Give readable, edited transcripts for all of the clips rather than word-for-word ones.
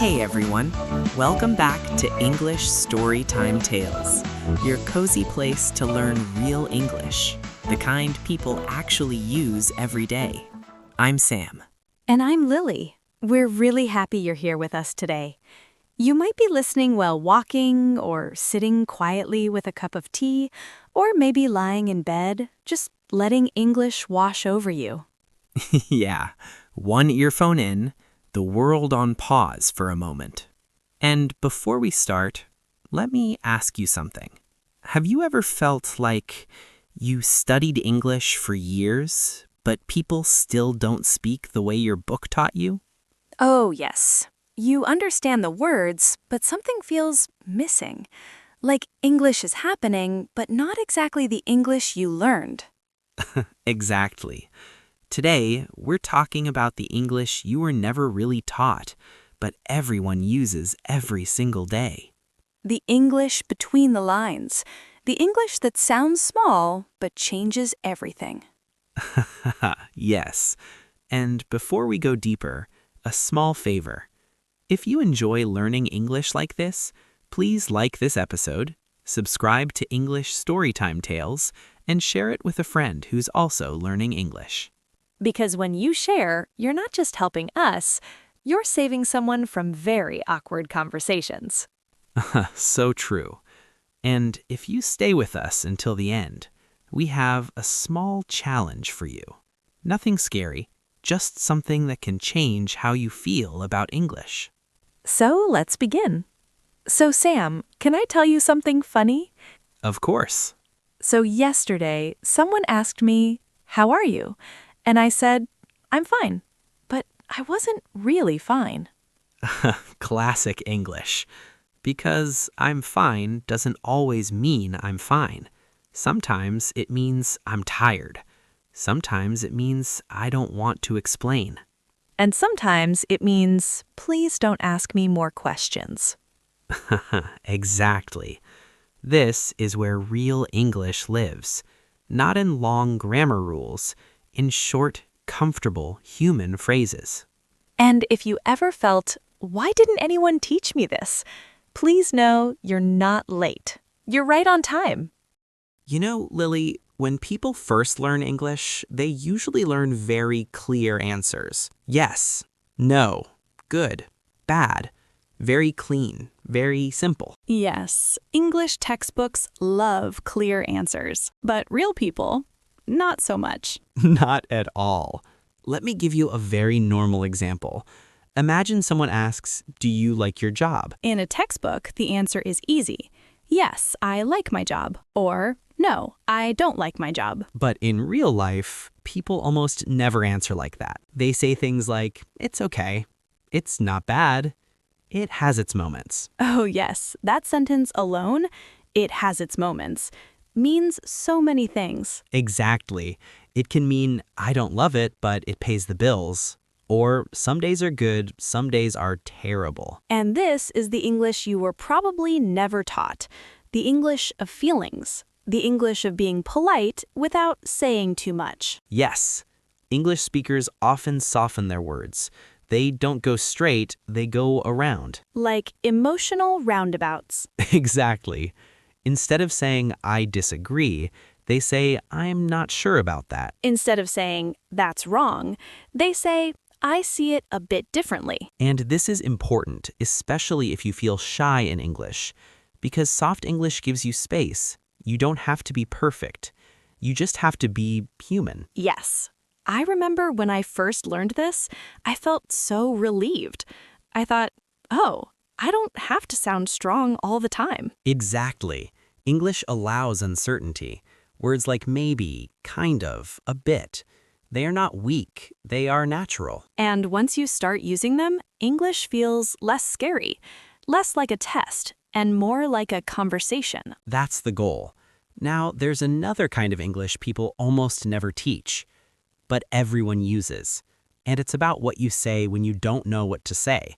Hey everyone, welcome back to English Storytime Tales, your cozy place to learn real English, the kind people actually use every day. I'm Sam. And I'm Lily. We're really happy you're here with us today. You might be listening while walking or sitting quietly with a cup of tea, or maybe lying in bed, just letting English wash over you. Yeah, one earphone in, the world on pause for a moment. And before we start, let me ask you something. Have you ever felt like you studied English for years, but people still don't speak the way your book taught you? Oh, yes. You understand the words, but something feels missing. Like English is happening, but not exactly the English you learned. Exactly. Today, we're talking about the English you were never really taught, but everyone uses every single day. The English between the lines. The English that sounds small, but changes everything. Yes. And before we go deeper, a small favor. If you enjoy learning English like this, please like this episode, subscribe to English Storytime Tales, and share it with a friend who's also learning English. Because when you share, you're not just helping us, you're saving someone from very awkward conversations. So true. And if you stay with us until the end, we have a small challenge for you. Nothing scary, just something that can change how you feel about English. So let's begin. So Sam, can I tell you something funny? Of course. So yesterday, someone asked me, "How are you?" And I said, "I'm fine." But I wasn't really fine. Classic English. Because I'm fine doesn't always mean I'm fine. Sometimes it means I'm tired. Sometimes it means I don't want to explain. And sometimes it means, "Please don't ask me more questions." Exactly. This is where real English lives. Not in long grammar rules, in short, comfortable human phrases. And if you ever felt, "Why didn't anyone teach me this?" please know you're not late. You're right on time. You know, Lily, when people first learn English, they usually learn very clear answers. Yes, no, good, bad, very clean, very simple. Yes, English textbooks love clear answers, but real people, not so much. Not at all. Let me give you a very normal example. Imagine someone asks, "Do you like your job?" In a textbook, the answer is easy. Yes, I like my job. Or, no, I don't like my job. But in real life, people almost never answer like that. They say things like, "It's okay. It's not bad. It has its moments." Oh, yes, that sentence alone, "it has its moments," means so many things. Exactly. It can mean, "I don't love it, but it pays the bills." Or, "Some days are good, some days are terrible." And this is the English you were probably never taught. The English of feelings. The English of being polite without saying too much. Yes, English speakers often soften their words. They don't go straight, they go around. Like emotional roundabouts. Exactly. Instead of saying, "I disagree," they say, "I'm not sure about that." Instead of saying, "That's wrong," they say, "I see it a bit differently." And this is important, especially if you feel shy in English, because soft English gives you space. You don't have to be perfect. You just have to be human. Yes. I remember when I first learned this, I felt so relieved. I thought, oh, I don't have to sound strong all the time. Exactly. English allows uncertainty. Words like maybe, kind of, a bit. They are not weak, they are natural. And once you start using them, English feels less scary, less like a test, and more like a conversation. That's the goal. Now, there's another kind of English people almost never teach, but everyone uses. And it's about what you say when you don't know what to say.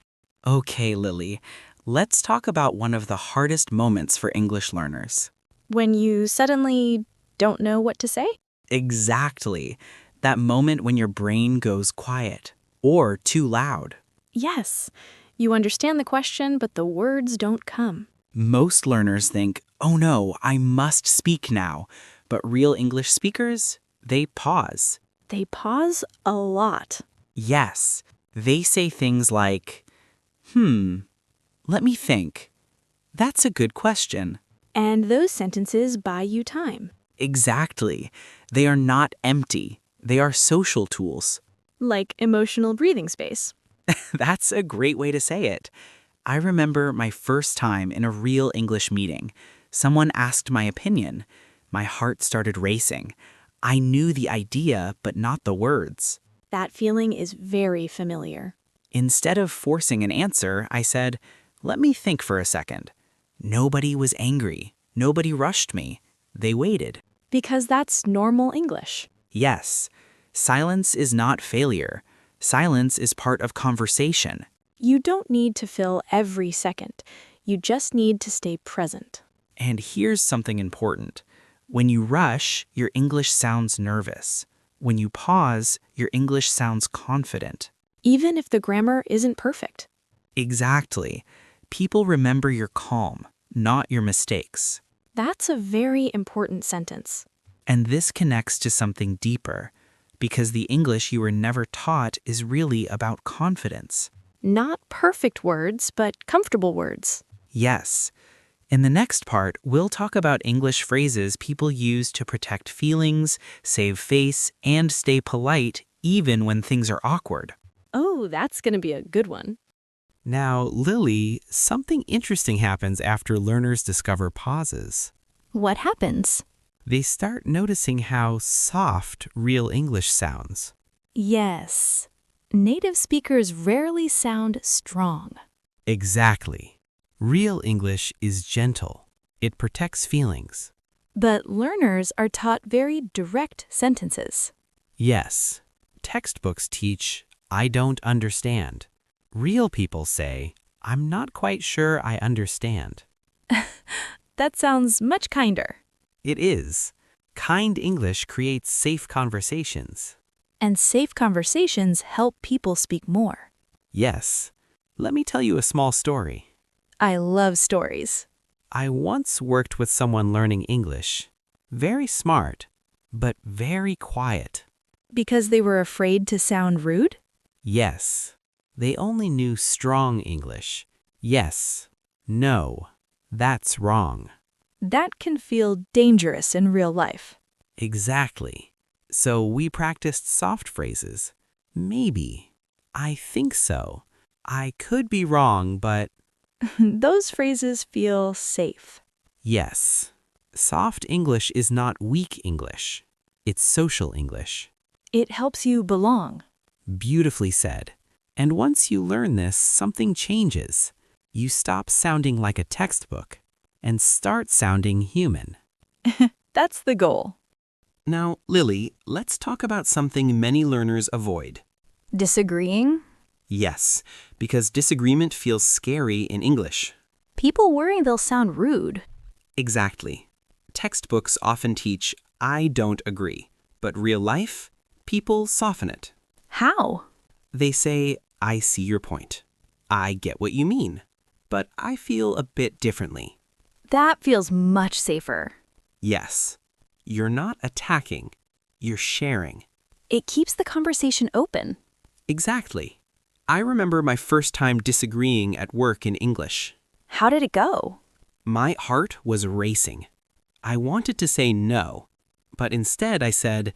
Okay, Lily, let's talk about one of the hardest moments for English learners. When you suddenly don't know what to say? Exactly. That moment when your brain goes quiet or too loud. Yes. You understand the question, but the words don't come. Most learners think, oh no, I must speak now. But real English speakers, they pause. They pause a lot. Yes, they say things like, let me think. That's a good question. And those sentences buy you time. Exactly. They are not empty. They are social tools. Like emotional breathing space. That's a great way to say it. I remember my first time in a real English meeting. Someone asked my opinion. My heart started racing. I knew the idea, but not the words. That feeling is very familiar. Instead of forcing an answer, I said, let me think for a second. Nobody was angry. Nobody rushed me. They waited. Because that's normal English. Yes, silence is not failure. Silence is part of conversation. You don't need to fill every second. You just need to stay present. And here's something important. When you rush, your English sounds nervous. When you pause, your English sounds confident. Even if the grammar isn't perfect. Exactly. People remember your calm, not your mistakes. That's a very important sentence. And this connects to something deeper, because the English you were never taught is really about confidence. Not perfect words, but comfortable words. Yes. In the next part, we'll talk about English phrases people use to protect feelings, save face, and stay polite even when things are awkward. Oh, that's going to be a good one. Now, Lily, something interesting happens after learners discover pauses. What happens? They start noticing how soft real English sounds. Yes. Native speakers rarely sound strong. Exactly. Real English is gentle. It protects feelings. But learners are taught very direct sentences. Yes, textbooks teach, I don't understand. Real people say, I'm not quite sure I understand. That sounds much kinder. It is. Kind English creates safe conversations. And safe conversations help people speak more. Yes. Let me tell you a small story. I love stories. I once worked with someone learning English. Very smart, but very quiet. Because they were afraid to sound rude? Yes. They only knew strong English. Yes. No. That's wrong. That can feel dangerous in real life. Exactly. So we practiced soft phrases. Maybe. I think so. I could be wrong, but Those phrases feel safe. yes. Soft English is not weak English. It's social English. It helps you belong. Beautifully said. And once you learn this, something changes. You stop sounding like a textbook and start sounding human. That's the goal. Now, Lily, let's talk about something many learners avoid. Disagreeing? Yes, because disagreement feels scary in English. People worry they'll sound rude. Exactly. Textbooks often teach, I don't agree. But real life, people soften it. How? They say, I see your point. I get what you mean. But I feel a bit differently. That feels much safer. Yes. You're not attacking. You're sharing. It keeps the conversation open. Exactly. I remember my first time disagreeing at work in English. How did it go? My heart was racing. I wanted to say no, but instead I said,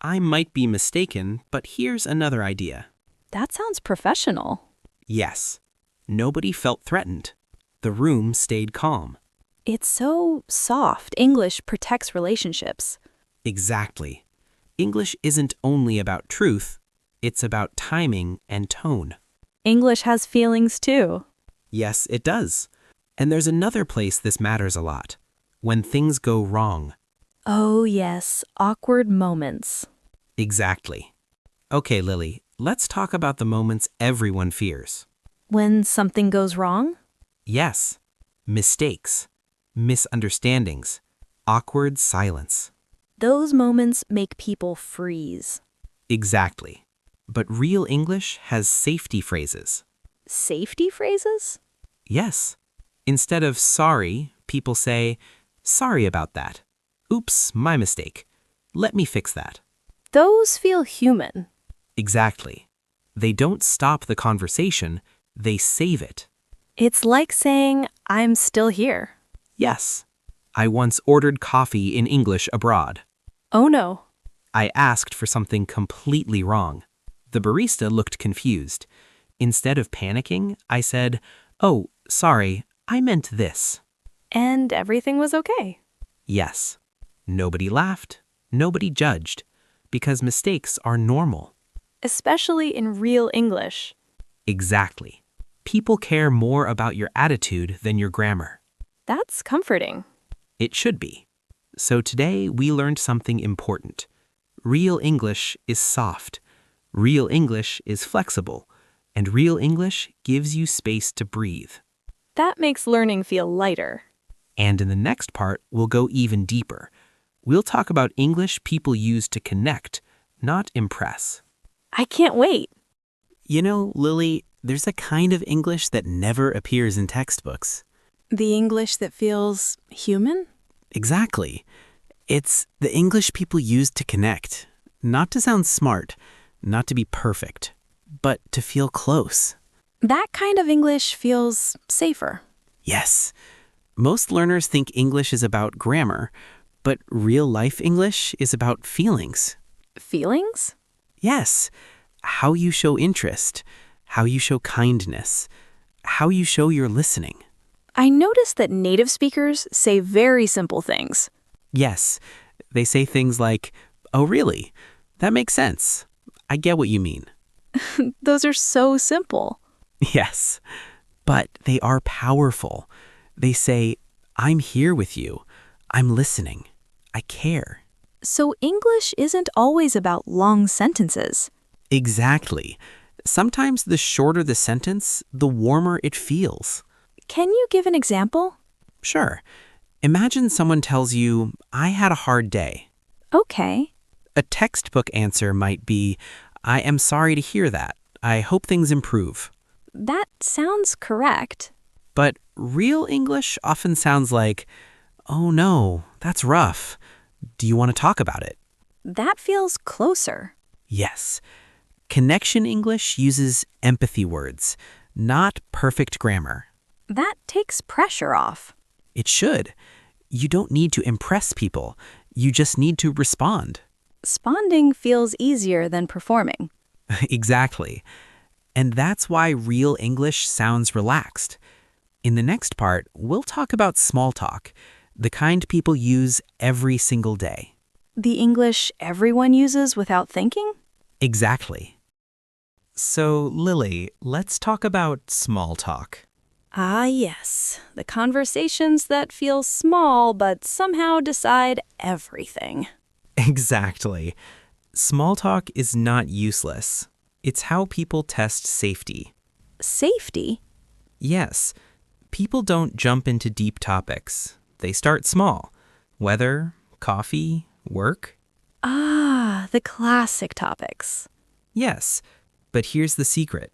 I might be mistaken, but here's another idea. That sounds professional. Yes. Nobody felt threatened. The room stayed calm. It's so soft. English protects relationships. Exactly. English isn't only about truth, it's about timing and tone. English has feelings too. Yes, it does. And there's another place this matters a lot. When things go wrong. Oh yes, awkward moments. Exactly. Okay, Lily, let's talk about the moments everyone fears. When something goes wrong? Yes. Mistakes. Misunderstandings. Awkward silence. Those moments make people freeze. Exactly. But real English has safety phrases. Safety phrases? Yes. Instead of sorry, people say, sorry about that. Oops, my mistake. Let me fix that. Those feel human. Exactly. They don't stop the conversation, they save it. It's like saying, I'm still here. Yes. I once ordered coffee in English abroad. Oh no. I asked for something completely wrong. The barista looked confused. Instead of panicking, I said, "Oh, sorry, I meant this." And everything was okay. Yes. Nobody laughed, nobody judged, because mistakes are normal. Especially in real English. Exactly. People care more about your attitude than your grammar. That's comforting. It should be. So today we learned something important. Real English is soft. Real English is flexible. And real English gives you space to breathe. That makes learning feel lighter. And in the next part, we'll go even deeper. We'll talk about English people use to connect, not impress. I can't wait. You know, Lily, there's a kind of English that never appears in textbooks. The English that feels human? Exactly. It's the English people use to connect, not to sound smart, not to be perfect, but to feel close. That kind of English feels safer. Yes. Most learners think English is about grammar, but real-life English is about feelings. Feelings? Yes. How you show interest, how you show kindness, how you show you're listening. I noticed that native speakers say very simple things. Yes. They say things like, "Oh, really? That makes sense. I get what you mean." Those are so simple. Yes. But they are powerful. They say, "I'm here with you. I'm listening. I care." So English isn't always about long sentences. Exactly. Sometimes the shorter the sentence, the warmer it feels. Can you give an example? Sure. Imagine someone tells you, "I had a hard day." Okay. A textbook answer might be, "I am sorry to hear that. I hope things improve." That sounds correct. But real English often sounds like, "Oh no, that's rough. Do you want to talk about it?" That feels closer. Yes. Connection English uses empathy words, not perfect grammar. That takes pressure off. It should. You don't need to impress people. You just need to respond. Sponding feels easier than performing. Exactly. And that's why real English sounds relaxed. In the next part, we'll talk about small talk, the kind people use every single day. The English everyone uses without thinking? Exactly. So, Lily, let's talk about small talk. Ah, yes. The conversations that feel small but somehow decide everything. Exactly. Small talk is not useless. It's how people test safety. Safety? Yes, people don't jump into deep topics. They start small. Weather, coffee, work. Ah, the classic topics. Yes, but here's the secret.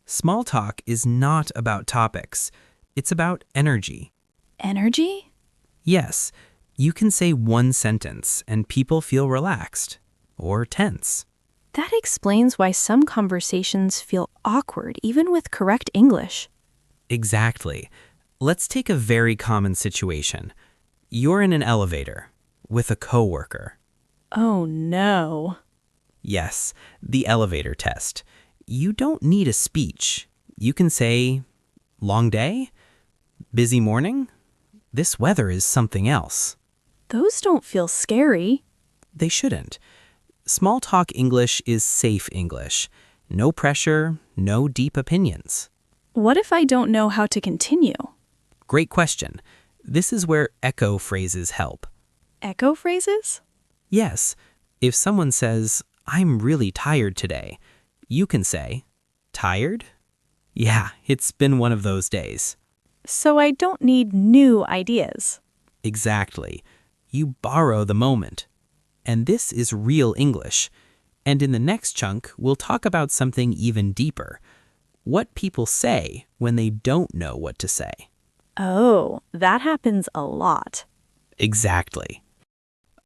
Small talk is not about topics. It's about energy. Energy? Yes, you can say one sentence and people feel relaxed or tense. That explains why some conversations feel awkward even with correct English. Exactly. Let's take a very common situation. You're in an elevator with a coworker. Oh no. Yes, the elevator test. You don't need a speech. You can say, "Long day? Busy morning? This weather is something else." Those don't feel scary. They shouldn't. Small talk English is safe English. No pressure, no deep opinions. What if I don't know how to continue? Great question. This is where echo phrases help. Echo phrases? Yes, if someone says, "I'm really tired today," you can say, "Tired? Yeah, it's been one of those days." So I don't need new ideas. Exactly. You borrow the moment. And this is real English. And in the next chunk, we'll talk about something even deeper. what people say when they don't know what to say. Oh, that happens a lot. Exactly.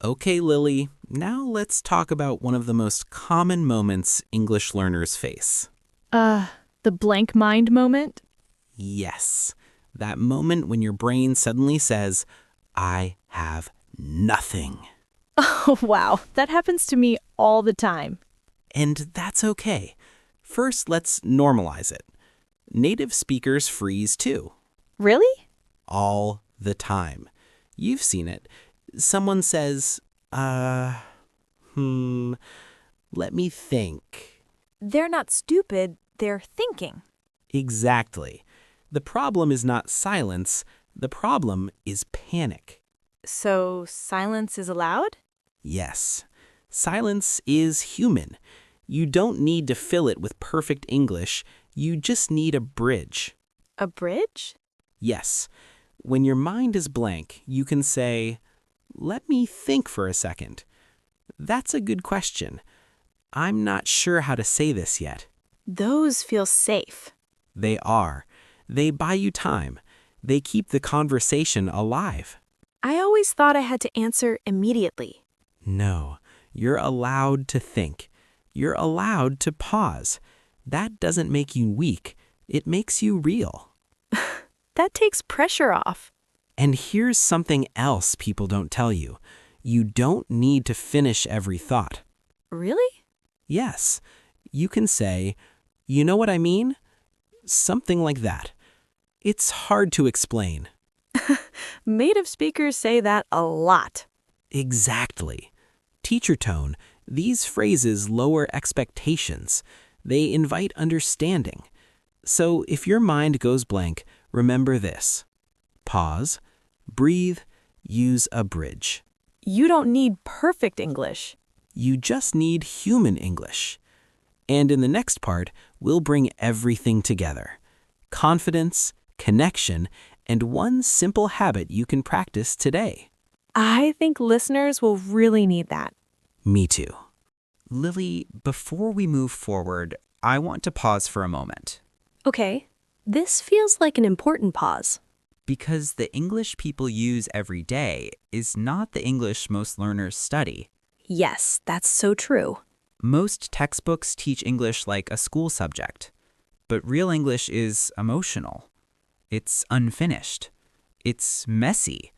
Okay, Lily, now let's talk about one of the most common moments English learners face. The blank mind moment? Yes, that moment when your brain suddenly says, I have nothing. Oh, wow. That happens to me all the time. And that's okay. First, let's normalize it. Native speakers freeze too, Really? all the time. You've seen it. Someone says, let me think. They're not stupid, they're thinking. Exactly. The problem is not silence. The problem is panic. So silence is allowed? Yes, silence is human. You don't need to fill it with perfect English. You just need a bridge. A bridge? Yes, when your mind is blank, you can say, let me think for a second. That's a good question. I'm not sure how to say this yet. Those feel safe. They are. They buy you time. They keep the conversation alive. I always thought I had to answer immediately. No, you're allowed to think. You're allowed to pause. That doesn't make you weak. It makes you real. That takes pressure off. And here's something else people don't tell you. You don't need to finish every thought. Really? Yes, you can say, you know what I mean? Something like that. It's hard to explain. Native speakers say that a lot. Exactly. Teacher tone, these phrases lower expectations. They invite understanding. So if your mind goes blank, remember this. Pause, breathe, use a bridge. You don't need perfect English. You just need human English. And in the next part, we'll bring everything together. Confidence, connection, and one simple habit you can practice today. I think listeners will really need that. Me too. Lily, before we move forward, I want to pause for a moment. Okay, this feels like an important pause. Because the English people use every day is not the English most learners study. Yes, that's so true. Most textbooks teach English like a school subject, but real English is emotional. It's unfinished. It's messy.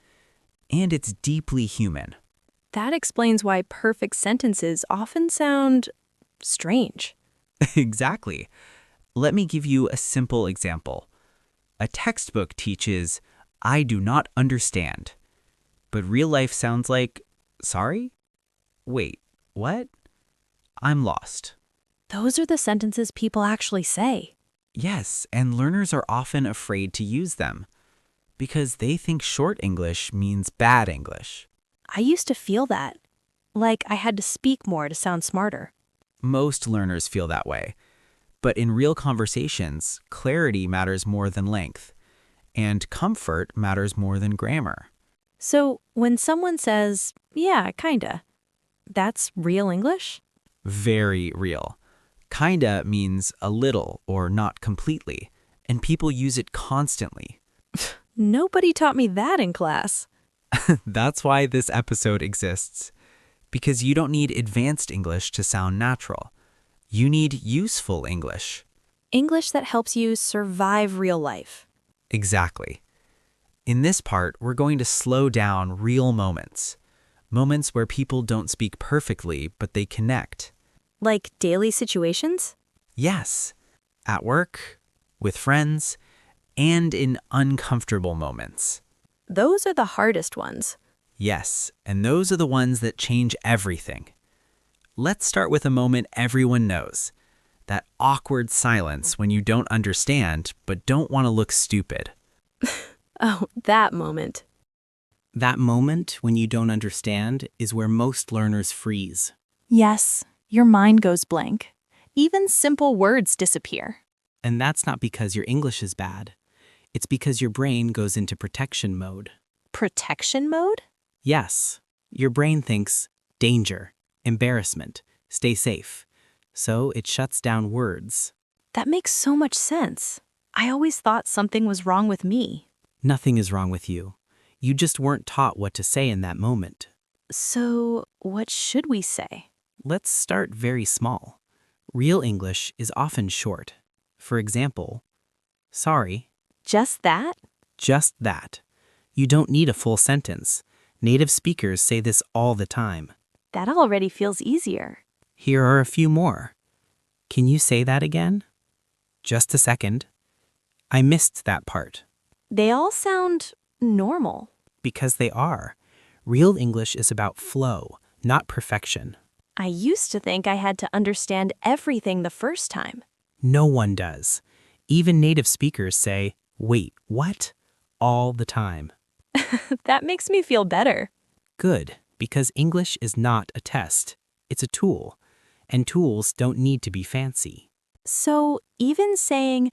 And it's deeply human. That explains why perfect sentences often sound strange. Exactly. Let me give you a simple example. A textbook teaches, I do not understand. But real life sounds like, sorry? Wait, what? I'm lost. Those are the sentences people actually say. Yes, and learners are often afraid to use them because they think short English means bad English. I used to feel that, like I had to speak more to sound smarter. Most learners feel that way. But in real conversations, clarity matters more than length, and comfort matters more than grammar. So when someone says, yeah, kinda, that's real English? Very real. Kinda means a little or not completely, and people use it constantly. Nobody taught me that in class. That's why this episode exists. Because you don't need advanced English to sound natural. You need useful English. English that helps you survive real life. Exactly. In this part, we're going to slow down real moments. Moments where people don't speak perfectly, but they connect. Like daily situations? Yes, at work, with friends, and in uncomfortable moments. Those are the hardest ones. Yes, and those are the ones that change everything. Let's start with a moment everyone knows. That awkward silence when you don't understand but don't want to look stupid. Oh, that moment. That moment when you don't understand is where most learners freeze. Yes, your mind goes blank. Even simple words disappear. And that's not because your English is bad. It's because your brain goes into protection mode. Protection mode? Yes, your brain thinks danger, embarrassment, stay safe. So it shuts down words. That makes so much sense. I always thought something was wrong with me. Nothing is wrong with you. You just weren't taught what to say in that moment. So, what should we say? Let's start very small. Real English is often short. For example, sorry, Just that? just that. You don't need a full sentence. Native speakers say this all the time. That already feels easier. Here are a few more. Can you say that again? Just a second. I missed that part. They all sound normal. Because they are. Real English is about flow, not perfection. I used to think I had to understand everything the first time. No one does. Even native speakers say, wait, what? All the time. That makes me feel better. Good, because English is not a test. It's a tool. And tools don't need to be fancy. So, even saying,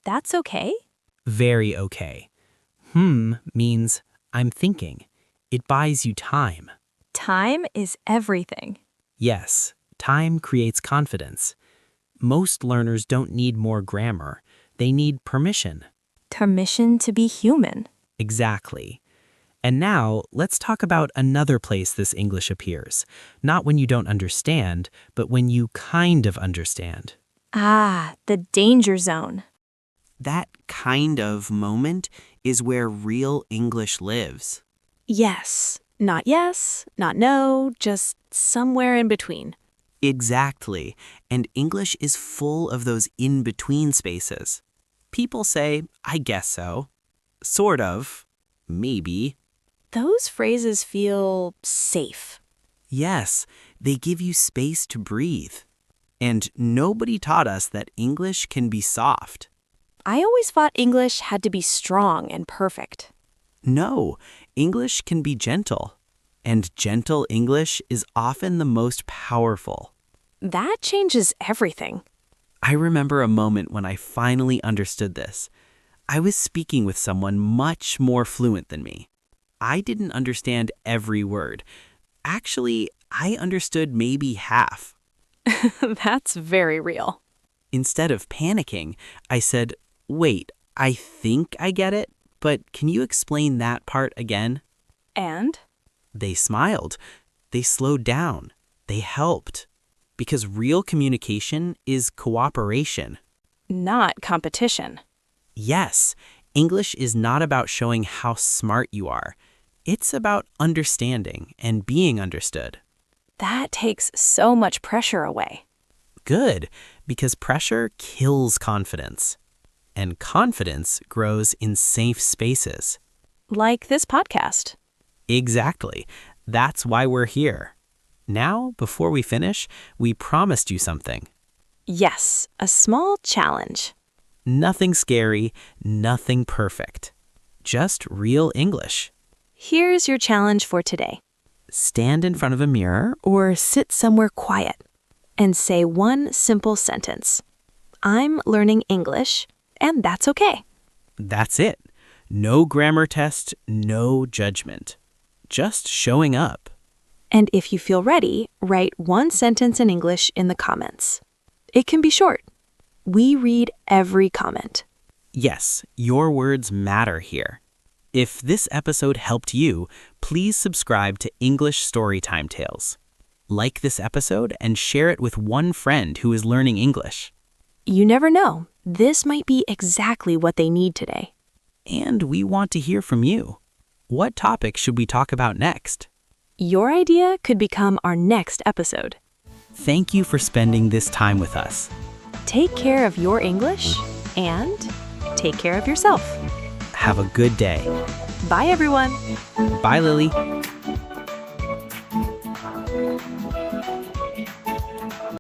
that's okay? Very okay. Means I'm thinking. It buys you time. Time is everything. Yes, time creates confidence. Most learners don't need more grammar. They need permission. Permission to be human. Exactly. And now, let's talk about another place this English appears. Not when you don't understand, but when you kind of understand. Ah, the danger zone. That kind of moment is where real English lives. Yes, not no, just somewhere in between. Exactly. And English is full of those in-between spaces. People say, I guess so. Sort of. Maybe. Those phrases feel safe. Yes, they give you space to breathe. And nobody taught us that English can be soft. I always thought English had to be strong and perfect. No, English can be gentle. And gentle English is often the most powerful. That changes everything. I remember a moment when I finally understood this. I was speaking with someone much more fluent than me. I didn't understand every word. Actually, I understood maybe half. That's very real. Instead of panicking, I said, wait, I think I get it, but can you explain that part again? And? They smiled. They slowed down. They helped. Because real communication is cooperation. Not competition. Yes, English is not about showing how smart you are. It's about understanding and being understood. That takes so much pressure away. Good, because pressure kills confidence. And confidence grows in safe spaces. Like this podcast. Exactly. That's why we're here. Now, before we finish, we promised you something. Yes, a small challenge. Nothing scary, nothing perfect. Just real English. Here's your challenge for today. Stand in front of a mirror Or sit somewhere quiet and say one simple sentence. I'm learning English, and that's okay. That's it. No grammar test, no judgment. Just showing up. And if you feel ready, write one sentence in English in the comments. It can be short. We read every comment. Yes, your words matter here. If this episode helped you, please subscribe to English Storytime Tales. Like this episode and share it with one friend who is learning English. You never know. This might be exactly what they need today. And we want to hear from you. What topic should we talk about next? Your idea could become our next episode. Thank you for spending this time with us. Take care of your English and take care of yourself. Have a good day. Bye, everyone. Bye, Lily.